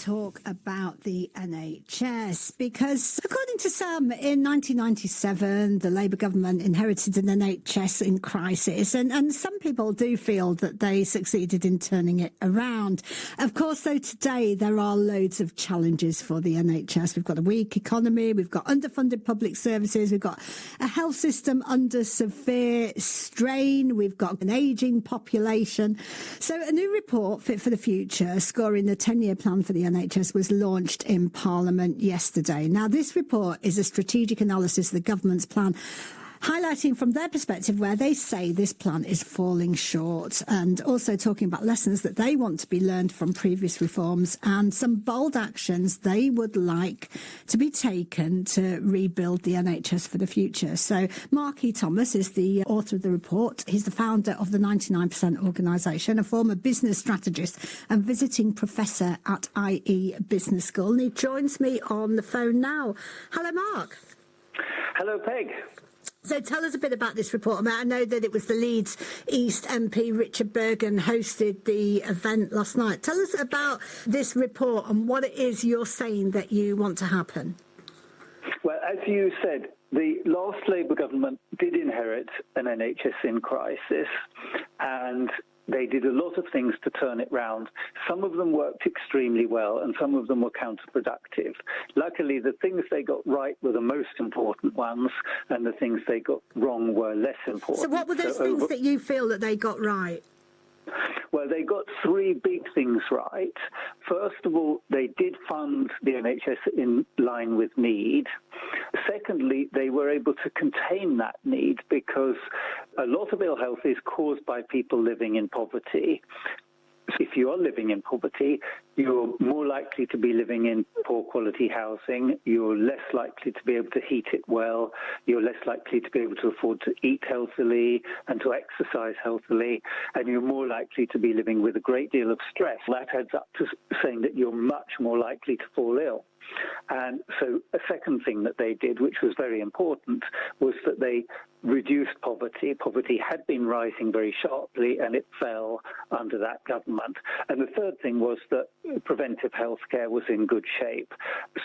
talk about the NHS because, according to some, in 1997, the Labour government inherited an NHS in crisis, and some people do feel that they succeeded in turning it around. Of course, though, today there are loads of challenges for the NHS. We've got a weak economy, we've got underfunded public services, we've got a health system under severe strain, we've got an ageing population. So a new report, Fit for the Future, scoring the 10-year plan for the NHS, was launched in Parliament yesterday. Now, this report is a strategic analysis of the government's plan, highlighting from their perspective where they say this plan is falling short, and also talking about lessons that they want to be learned from previous reforms and some bold actions they would like to be taken to rebuild the NHS for the future. So Mark E. Thomas is the author of the report. He's the founder of the 99% organisation, a former business strategist and visiting professor at IE Business School. And he joins me on the phone now. Hello, Mark. Hello, Peg. So tell us a bit about this report. I know that it was the Leeds East MP, Richard Bergen, hosted the event last night. Tell us about this report and what it is you're saying that you want to happen. Well, as you said, the last Labour government did inherit an NHS in crisis, and they did a lot of things to turn it round. Some of them worked extremely well, and some of them were counterproductive. Luckily, the things they got right were the most important ones, and the things they got wrong were less important. So what were those things that you feel that they got right? Well, they got three big things right. First of all, they did fund the NHS in line with need. Secondly, they were able to contain that need because a lot of ill health is caused by people living in poverty. If you are living in poverty, you're more likely to be living in poor quality housing, you're less likely to be able to heat it well, you're less likely to be able to afford to eat healthily and to exercise healthily, and you're more likely to be living with a great deal of stress. That adds up to saying that you're much more likely to fall ill. And so a second thing that they did, which was very important, was that they reduced poverty. Poverty had been rising very sharply, and it fell under that government. And the third thing was that preventive health care was in good shape.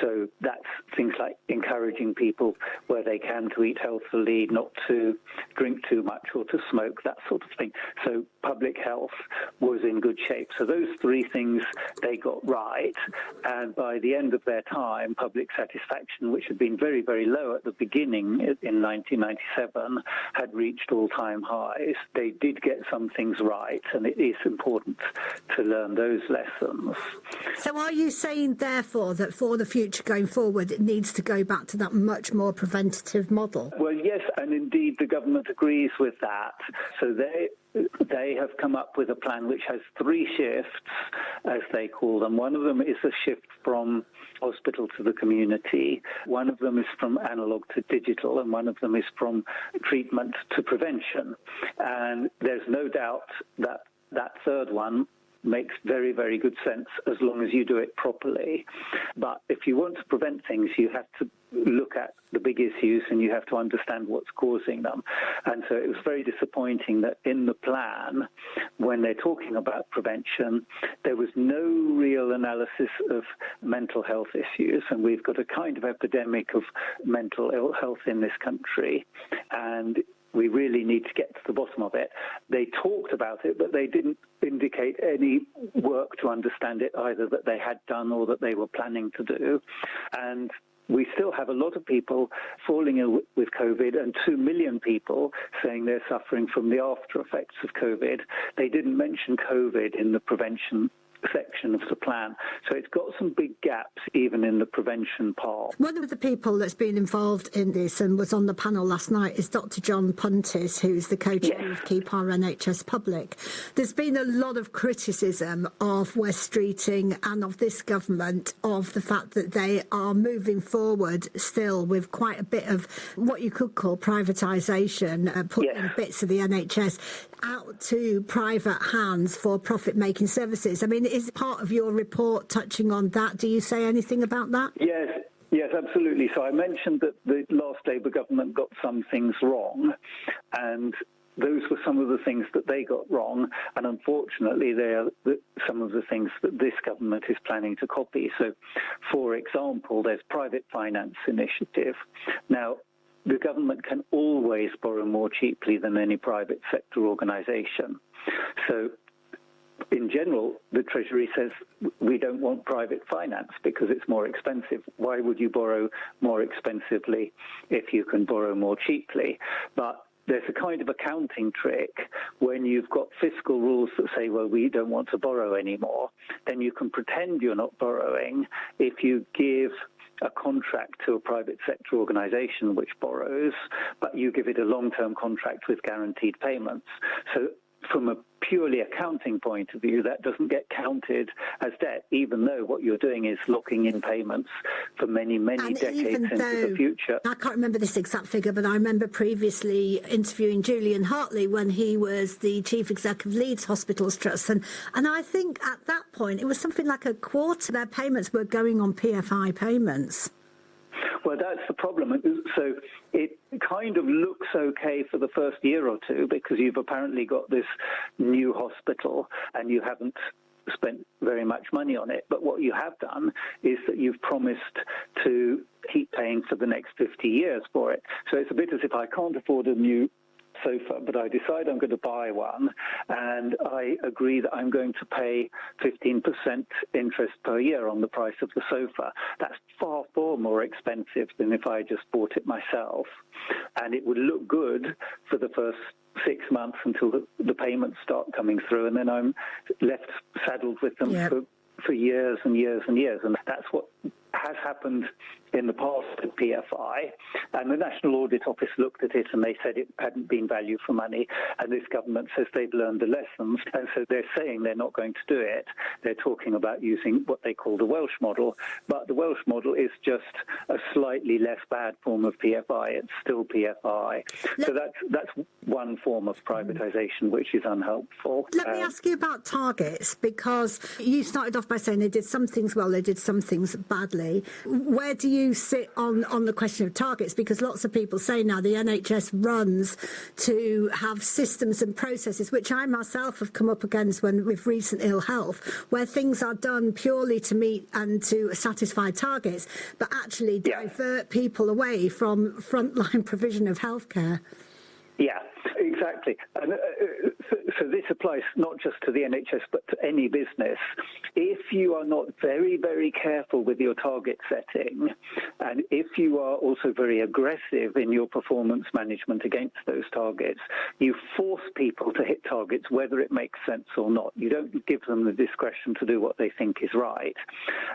So that's things like encouraging people where they can to eat healthily, not to drink too much or to smoke, that sort of thing. So public health was in good shape. So those three things they got right. And by the end of their time, public satisfaction, which had been very, very low at the beginning in 1997, had reached all-time highs. They did get some things right, and it is important to learn those lessons. So are you saying, therefore, that for the future going forward, it needs to go back to that much more preventative model? Well, yes, and indeed the government agrees with that. So they have come up with a plan which has three shifts, as they call them. One of them is a shift from hospital to the community. One of them is from analog to digital, and one of them is from treatment to prevention. And there's no doubt that that third one makes very, very good sense as long as you do it properly. But if you want to prevent things, you have to look at the big issues and you have to understand what's causing them. And so it was very disappointing that in the plan, when they're talking about prevention, there was no real analysis of mental health issues. And we've got a kind of epidemic of mental ill health in this country. And we really need to get to the bottom of it. They talked about it, but they didn't indicate any work to understand it either that they had done or that they were planning to do. And we still have a lot of people falling ill with COVID and 2 million people saying they're suffering from the after effects of COVID. They didn't mention COVID in the prevention section of the plan. So it's got some big gaps even in the prevention part. One of the people that's been involved in this and was on the panel last night is Dr. John Puntis, who's the co-chair of Keep Our NHS Public. There's been a lot of criticism of West Streeting and of this government of the fact that they are moving forward still with quite a bit of what you could call privatisation, putting bits of the NHS out to private hands for profit-making services. I mean, is part of your report touching on that? Do you say anything about that? Yes, absolutely. So I mentioned that the last Labour government got some things wrong, and those were some of the things that they got wrong, and unfortunately they are some of the things that this government is planning to copy. So, for example, there's private finance initiative. Now, the government can always borrow more cheaply than any private sector organisation. So, in general, the Treasury says we don't want private finance because it's more expensive. Why would you borrow more expensively if you can borrow more cheaply? But there's a kind of accounting trick when you've got fiscal rules that say, well, we don't want to borrow anymore. Then you can pretend you're not borrowing if you give a contract to a private sector organisation which borrows, but you give it a long-term contract with guaranteed payments. So from a purely accounting point of view, that doesn't get counted as debt, even though what you're doing is locking in payments for many, many decades into the future. I can't remember this exact figure, but I remember previously interviewing Julian Hartley when he was the chief executive of Leeds Hospitals Trust. And I think at that point, it was something like a quarter of their payments were going on PFI payments. Well, that's the problem. So it kind of looks okay for the first year or two because you've apparently got this new hospital and you haven't spent very much money on it. But what you have done is that you've promised to keep paying for the next 50 years for it. So it's a bit as if I can't afford a new sofa, but I decide I'm going to buy one, and I agree that I'm going to pay 15% interest per year on the price of the sofa. That's far more expensive than if I just bought it myself, and it would look good for the first 6 months until the payments start coming through, and then I'm left saddled with them for years and years and years. And that's what has happened in the past at PFI, and the National Audit Office looked at it and they said it hadn't been value for money, and this government says they've learned the lessons, and so they're saying they're not going to do it. They're talking about using what they call the Welsh model, but the Welsh model is just a slightly less bad form of PFI. It's still PFI. So that's one form of privatisation which is unhelpful. Let me ask you about targets, because you started off by saying they did some things well, they did some things badly. Where do you sit on the question of targets? Because lots of people say now the NHS runs to have systems and processes, which I myself have come up against with recent ill health, where things are done purely to meet and to satisfy targets, but actually divert people away from frontline provision of healthcare. Yeah, exactly. And so this applies not just to the NHS, but to any business. If you are not very, very careful with your target setting, and if you are also very aggressive in your performance management against those targets, you force people to hit targets whether it makes sense or not. You don't give them the discretion to do what they think is right.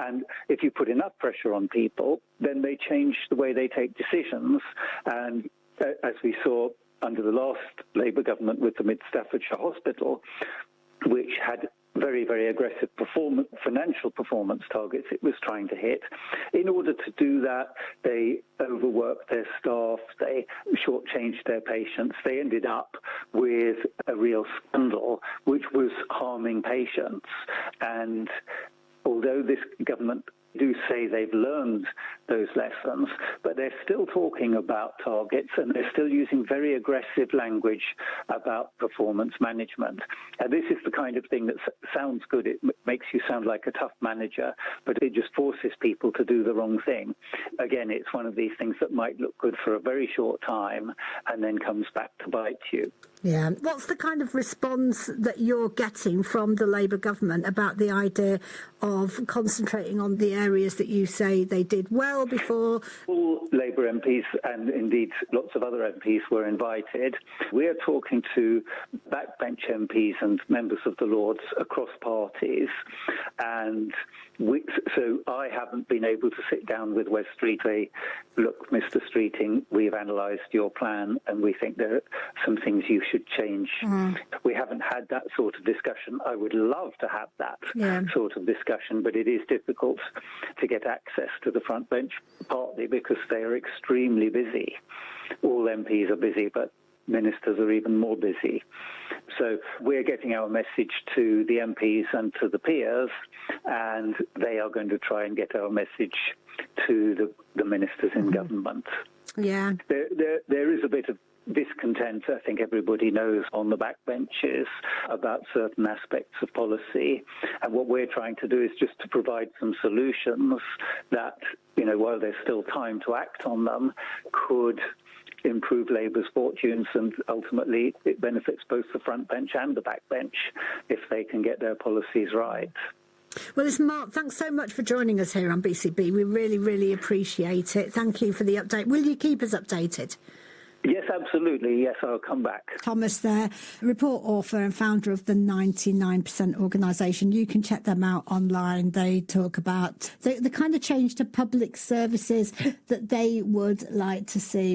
And if you put enough pressure on people, then they change the way they take decisions. And as we saw under the last Labour government with the Mid Staffordshire Hospital, which had very, very aggressive financial performance targets it was trying to hit. In order to do that, they overworked their staff, they shortchanged their patients. They ended up with a real scandal, which was harming patients. And although this government do say they've learned those lessons, but they're still talking about targets and they're still using very aggressive language about performance management. And this is the kind of thing that sounds good. It makes you sound like a tough manager, but it just forces people to do the wrong thing. Again, it's one of these things that might look good for a very short time and then comes back to bite you. Yeah. What's the kind of response that you're getting from the Labour government about the idea of concentrating on the areas that you say they did well before? All Labour MPs and indeed lots of other MPs were invited. We're talking to backbench MPs and members of the Lords across parties, and so I haven't been able to sit down with Wes Street and say, look, Mr. Streeting, we've analysed your plan and we think there are some things you should change. We haven't had that sort of discussion. I would love to have that sort of discussion, but it is difficult to get access to the front bench, partly because they are extremely busy. All MPs are busy, but ministers are even more busy. So we're getting our message to the MPs and to the peers, and they are going to try and get our message to the ministers in government. Yeah. There is a bit of discontent, I think everybody knows, on the backbenches about certain aspects of policy. And what we're trying to do is just to provide some solutions that, while there's still time to act on them, could improve Labour's fortunes, and ultimately it benefits both the front bench and the back bench if they can get their policies right. Well, listen, Mark, thanks so much for joining us here on BCB. We really, really appreciate it. Thank you for the update. Will you keep us updated? Yes, absolutely. Yes, I'll come back. Thomas there, report author and founder of the 99% organisation. You can check them out online. They talk about the kind of change to public services that they would like to see.